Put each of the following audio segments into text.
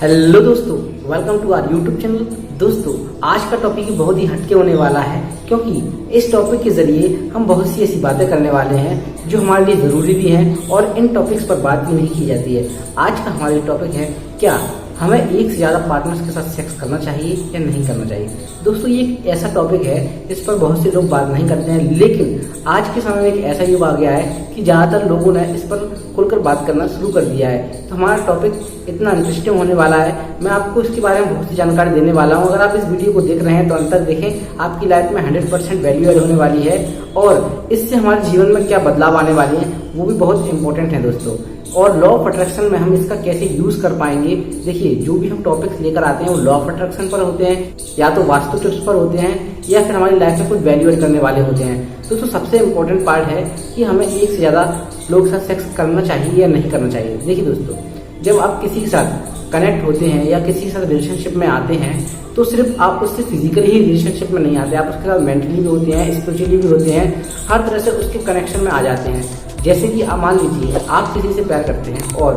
Hello दोस्तों, welcome to our YouTube channel. दोस्तों, आज का टॉपिक बहुत ही हटके होने वाला है क्योंकि इस टॉपिक के जरिए हम बहुत सी ऐसी बातें करने वाले हैं जो हमारे लिए ज़रूरी भी हैं और इन टॉपिक्स पर बात भी नहीं की जाती है। आज का हमारा टॉपिक है, क्या हमें एक से ज़्यादा पार्टनर्स के साथ सेक्स करना चाहिए या नहीं करना चाहिए। दोस्तों, ये एक ऐसा टॉपिक है इस पर बहुत से लोग बात नहीं करते हैं, लेकिन आज के समय में एक ऐसा युग आ गया है कि ज़्यादातर लोगों ने इस पर खुलकर बात करना शुरू कर दिया है। तो हमारा टॉपिक इतना इंटरेस्टिंग होने वाला है, मैं आपको इसके बारे में बहुत सी जानकारी देने वाला हूँ। अगर आप इस वीडियो को देख रहे हैं तो अंत तक देखें, आपकी लाइफ में 100% वैल्यू ऐड होने वाली है और इससे हमारे जीवन में क्या बदलाव आने वाले हैं वो भी बहुत इंपॉर्टेंट है दोस्तों। और लॉ ऑफ अट्रैक्शन में हम इसका कैसे यूज कर पाएंगे। देखिए, जो भी हम टॉपिक्स लेकर आते हैं वो लॉ ऑफ अट्रैक्शन पर होते हैं, या तो वास्तु टिप्स पर होते हैं, या फिर हमारी लाइफ में कुछ वैल्यू ऐड करने वाले होते हैं। दोस्तों, सबसे इम्पोर्टेंट पार्ट है कि हमें एक से ज्यादा लोगों के साथ सेक्स करना चाहिए या नहीं करना चाहिए। देखिए दोस्तों, जब आप किसी के साथ कनेक्ट होते हैं या किसी के साथ रिलेशनशिप में आते हैं तो सिर्फ आप उससे फिजिकली ही रिलेशनशिप में नहीं आते, आप उसके साथ मेंटली भी होते हैं, स्पिरिचुअली भी होते हैं, हर तरह से उसके कनेक्शन में आ जाते हैं। जैसे कि आप मान लीजिए आप किसी से प्यार करते हैं और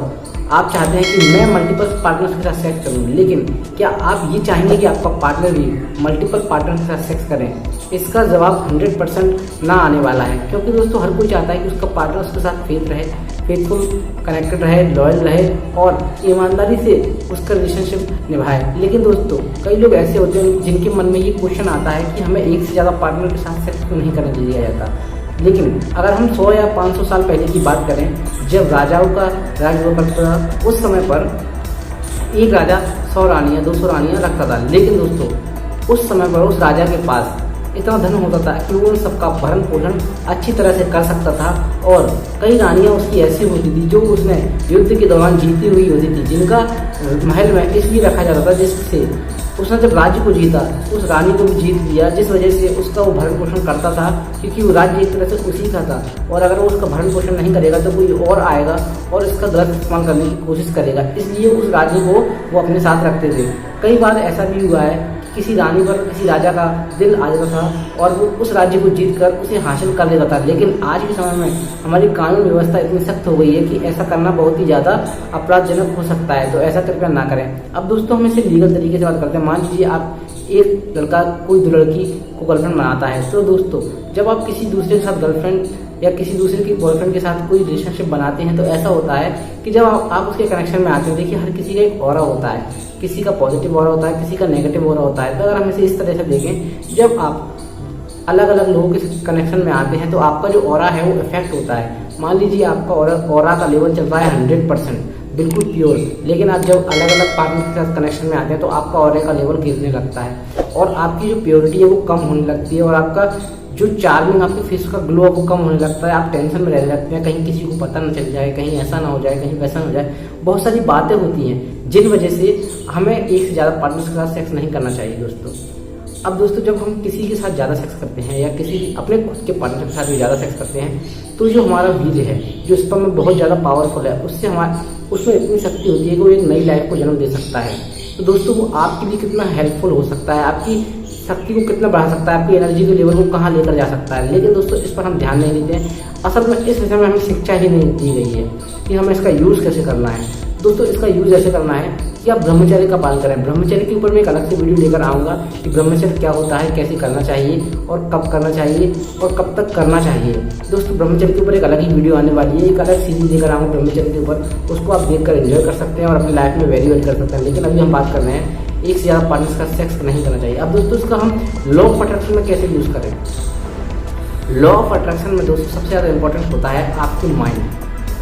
आप चाहते हैं कि मैं मल्टीपल पार्टनर्स के साथ सेक्स करूं, लेकिन क्या आप ये चाहेंगे कि आपका पार्टनर भी मल्टीपल पार्टनर के साथ सेक्स करें? इसका जवाब 100% ना आने वाला है, क्योंकि दोस्तों हर कोई चाहता है कि उसका पार्टनर उसके साथ फेथफुल कनेक्टेड रहे, लॉयल रहे और ईमानदारी से उसका रिलेशनशिप निभाए। लेकिन दोस्तों, कई लोग ऐसे होते हैं जिनके मन में ये क्वेश्चन आता है कि हमें एक से ज़्यादा पार्टनर के साथ सेक्स क्यों नहीं करने दिया जाता। लेकिन अगर हम 100 या 500 साल पहले की बात करें, जब राजाओं का राज हुआ करता था, उस समय पर एक राजा 100 रानियाँ 200 रानियाँ रखता था। लेकिन दोस्तों, उस समय पर उस राजा के पास इतना धन होता था कि वो उन सबका भरण पोषण अच्छी तरह से कर सकता था और कई रानियां उसकी ऐसी होती थी जो उसने युद्ध के दौरान जीती हुई होती थी, जिनका महल में इसलिए रखा जाता था जिससे उसने जब राज्य को जीता उस रानी को भी जीत लिया, जिस वजह से उसका वो भरण पोषण करता था, क्योंकि वो राज्य एक तरह से उसी का था। और अगर वो उसका भरण पोषण नहीं करेगा तो कोई और आएगा और इसका गलत इस्तेमाल करने की कोशिश करेगा, इसलिए उस राज्य को वो अपने साथ रखते थे। कई बार ऐसा भी हुआ है किसी रानी पर किसी राजा का दिल आ जाता था और वो उस राज्य को जीतकर उसे हासिल कर लेता था। लेकिन आज के समय में हमारी कानून व्यवस्था इतनी सख्त हो गई है कि ऐसा करना बहुत ही ज़्यादा अपराधजनक हो सकता है, तो ऐसा कृपया ना करें। अब दोस्तों, हम इसे लीगल तरीके से बात करते हैं। मान लीजिए आप एक लड़का कोई लड़की को गर्लफ्रेंड बनाता है, तो दोस्तों जब आप किसी दूसरे के साथ गर्लफ्रेंड या किसी दूसरे की बॉयफ्रेंड के साथ कोई रिलेशनशिप बनाते हैं तो ऐसा होता है कि जब आप उसके कनेक्शन में आते हैं, देखिए हर किसी का एक ऑरा होता है, किसी का पॉजिटिव ऑरा होता है, किसी का नेगेटिव ऑरा होता है। तो अगर हम इसे इस तरह से देखें, जब आप अलग अलग लोगों के कनेक्शन में आते हैं तो आपका जो ऑरा है वो इफेक्ट होता है। मान लीजिए आपका ऑरा का लेवल चल रहा है 100% बिल्कुल प्योर, लेकिन आप जब अलग अलग पार्टनर के साथ कनेक्शन में आते हैं तो आपका ऑरा का लेवल गिरने लगता है और आपकी जो प्योरिटी है वो कम होने लगती है और आपका जो चार्मिंग आपके फेस का ग्लो है वो कम होने लगता है। आप टेंशन में रहने लगते हैं, कहीं किसी को पता ना चल जाए, कहीं ऐसा ना हो जाए, कहीं वैसा ना हो जाए। बहुत सारी बातें होती हैं जिन वजह से हमें एक से ज़्यादा पार्टनर्स के साथ सेक्स नहीं करना चाहिए दोस्तों। अब दोस्तों, जब हम किसी के साथ ज़्यादा सेक्स करते हैं या किसी अपने खुद के पार्टनर के साथ भी ज़्यादा सेक्स करते हैं तो जो हमारा वीर्य है, जो स्पर्म में बहुत ज़्यादा पावरफुल है, उसमें इतनी शक्ति होती है कि वो एक नई लाइफ को जन्म दे सकता है। तो दोस्तों, वो आपके लिए कितना हेल्पफुल हो सकता है, आपकी शक्ति को कितना बढ़ा सकता है, आपकी एनर्जी के लेवल को कहाँ लेकर जा सकता है। लेकिन दोस्तों, इस पर हम ध्यान नहीं देते हैं। असल में इस विषय में हमें शिक्षा ही नहीं दी गई है कि हमें इसका यूज़ कैसे करना है। दोस्तों, इसका यूज़ ऐसे करना है कि आप ब्रह्मचर्य का पालन करें। ब्रह्मचर्य के ऊपर मैं एक अलग से वीडियो लेकर आऊँगा कि ब्रह्मचर्य क्या होता है, कैसे करना चाहिए और कब करना चाहिए और कब तक करना चाहिए। दोस्तों, ब्रह्मचर्य के ऊपर एक अलग ही वीडियो आने वाली है, एक अलग सीरीज लेकर आऊँगा ब्रह्मचर्य के ऊपर, उसको आप देखकर एंजॉय कर सकते हैं और अपनी लाइफ में वैल्यू ऐड कर सकते हैं। लेकिन अभी हम बात कर रहे हैं एक से ज़्यादा पार्टनर्स का सेक्स नहीं करना चाहिए। अब दोस्तों, इसका हम लॉ ऑफ अट्रैक्शन में कैसे यूज़ करें। लॉ ऑफ अट्रैक्शन में दोस्तों सबसे ज़्यादा इंपॉर्टेंट होता है आपकी माइंड,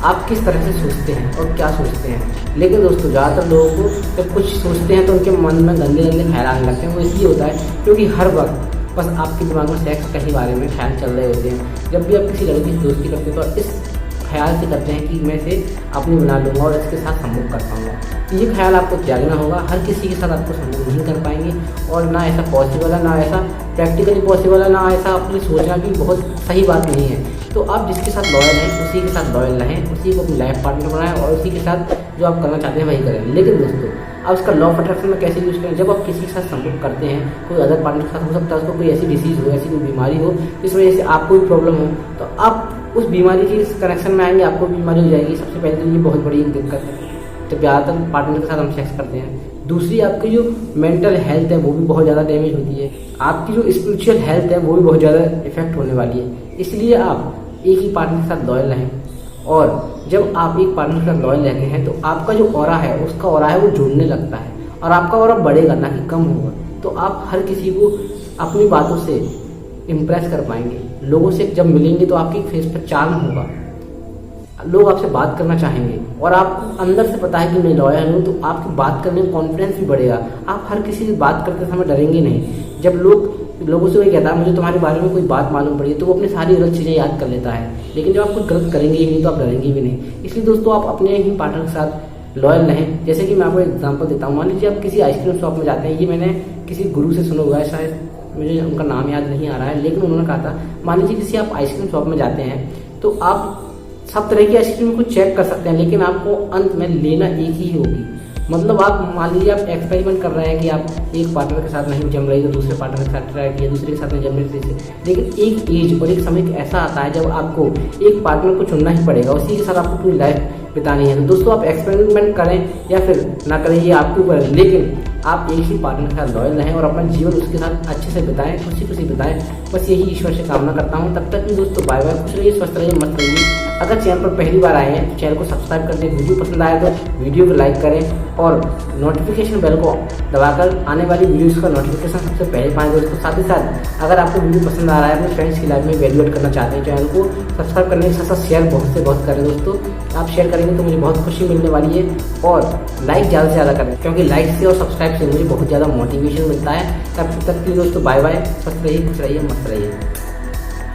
आप किस तरह से सोचते हैं और क्या सोचते हैं। लेकिन दोस्तों, ज़्यादातर लोगों को जब कुछ सोचते हैं तो उनके मन में गंदे गंदे ख्याल आने लगते हैं। वो इसलिए होता है क्योंकि हर वक्त बस आपके दिमाग में सेक्स के ही बारे में ख्याल चल रहे होते हैं। जब भी आप किसी लड़की से दोस्ती करते हैं तो इस ख्याल से करते हैं कि मैं इसे अपनी बना लूँगा और इसके साथ संभोग कर पाऊँगा। ये ख्याल आपको त्यागना होगा। हर किसी के साथ आपको संभोग नहीं कर पाएंगे और ना ऐसा पॉसिबल है, ना ऐसा प्रैक्टिकली पॉसिबल है, ना ऐसा अपनी सोचना भी बहुत सही बात नहीं है। तो आप जिसके साथ लॉयल हैं उसी के साथ लॉयल रहें, उसी को अपनी लाइफ पार्टनर बनाएं और उसी के साथ जो आप करना चाहते हैं वही करें। लेकिन दोस्तों, आप उसका लॉ ऑफ अट्रैक्शन में कैसे यूज़ करें। जब आप किसी के साथ संपर्क करते हैं, कोई अदर पार्टनर के साथ हो सकता है उसको कोई ऐसी डिसीज़ हो, ऐसी कोई बीमारी हो जिस वजह से आपको भी प्रॉब्लम हो, तो आप उस बीमारी के कनेक्शन में आएंगे, आपको बीमारी हो जाएगी। सबसे पहले तो ये बहुत बड़ी एक दिक्कत है। जब ज़्यादातर पार्टनर के साथ हम सेक्स करते हैं। दूसरी, आपकी जो मेंटल हेल्थ है वो भी बहुत ज़्यादा डैमेज होती है। आपकी जो स्पिरिचुअल हेल्थ है वो भी बहुत ज़्यादा इफेक्ट होने वाली है। इसलिए आप एक ही पार्टनर के साथ लॉयल रहें, और जब आप एक पार्टनर के साथ लॉयल रहते हैं तो आपका जो ऑरा है, उसका ऑरा है वो जुड़ने लगता है और आपका ऑरा बढ़ेगा ना कि कम होगा। तो आप हर किसी को अपनी बातों से इम्प्रेस कर पाएंगे। लोगों से जब मिलेंगे तो आपके फेस पर चार्म होगा, लोग आपसे बात करना चाहेंगे, और आपको अंदर से पता है कि मैं लॉयल हूँ, तो आपकी बात करने में कॉन्फिडेंस भी बढ़ेगा। आप हर किसी से बात करते समय डरेंगे नहीं। जब लोगों से कोई कहता है मुझे तुम्हारे बारे में कोई बात मालूम पड़ी है, तो वो अपनी सारी गलत चीज़ें याद कर लेता है। लेकिन जब आप कुछ गलत करेंगे ही नहीं तो आप डरेंगे भी नहीं। इसलिए दोस्तों, आप अपने ही पार्टनर के साथ लॉयल रहें। जैसे कि मैं आपको एग्जांपल देता हूँ। मान लीजिए आप किसी आइसक्रीम शॉप में जाते हैं। ये मैंने किसी गुरु से सुना हुआ है, शायद मुझे उनका नाम याद नहीं आ रहा है, लेकिन उन्होंने कहा था, मान लीजिए किसी आप आइसक्रीम शॉप में जाते हैं तो आप सब तरह की आइसक्रीम को चेक कर सकते हैं, लेकिन आपको अंत में लेना एक ही होगी। मतलब आप मान लीजिए आप एक्सपेरिमेंट कर रहे हैं कि आप एक पार्टनर के साथ नहीं जम रही तो दूसरे पार्टनर के साथ ट्राई किया, दूसरे के साथ नहीं जम रही, लेकिन एक एज और एक समय ऐसा आता है जब आपको एक पार्टनर को चुनना ही पड़ेगा, उसी के साथ आपको पूरी लाइफ बितानी है। तो दोस्तों, आप एक्सपेरिमेंट करें या फिर ना करें, ये आपके ऊपर है, लेकिन आप एक ही पार्टनर के साथ लॉयल रहें और अपना जीवन उसके साथ अच्छे से बिताएं, खुशी खुशी बिताएं। बस यही ईश्वर से कामना करता हूँ। तब तक भी दोस्तों बाय बाय, खुश रहिए, स्वस्थ रहिए, मस्त रहिए। अगर चैनल पर पहली बार आए हैं तो चैनल को सब्सक्राइब कर दें, वीडियो पसंद आए तो वीडियो को लाइक करें और नोटिफिकेशन बेल को दबाकर आने वाली वीडियोज़ का नोटिफिकेशन सबसे पहले पाएं दोस्तों। साथ ही साथ अगर आपको वीडियो पसंद आ रहा है, अपने फ्रेंड्स की लाइफ में वैल्यू ऐड करना चाहते हैं, चैनल को सब्सक्राइब करने के साथ साथ शेयर बहुत से बहुत करें दोस्तों। आप शेयर करेंगे तो मुझे बहुत खुशी मिलने वाली है, और लाइक ज़्यादा से ज़्यादा करें, क्योंकि लाइक से और सब्सक्राइब से मुझे बहुत ज़्यादा मोटिवेशन मिलता है। तब तक के लिए दोस्तों बाय बाय, स्वस्थ रहिए, खुश रहिए, मस्त रहिए।